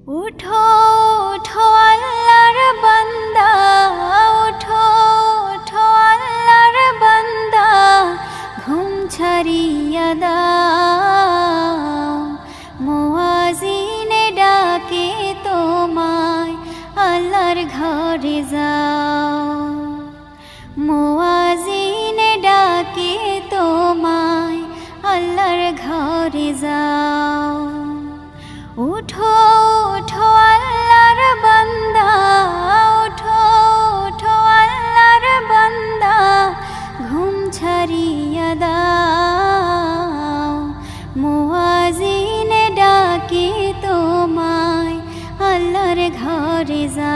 উঠো উঠো আল্লাহর বান্দা, উঠো উঠো আল্লাহর বান্দা, ঘুম ছাড়িয়া দাও। মুয়াজ্জিনে ডাকে তোমায়, আল্লাহর ঘরে যাও। মুয়াজ্জিনে ডাকে তোমায়, আল্লাহর ঘরে যাও। উঠো উঠো আল্লাহর বান্দা, উঠো উঠো আল্লাহর বান্দা, ঘুম ছাড়িয়া দাও। মুয়াজ্জিনে ডাকে তোমায়, আল্লাহর ঘরে যাও।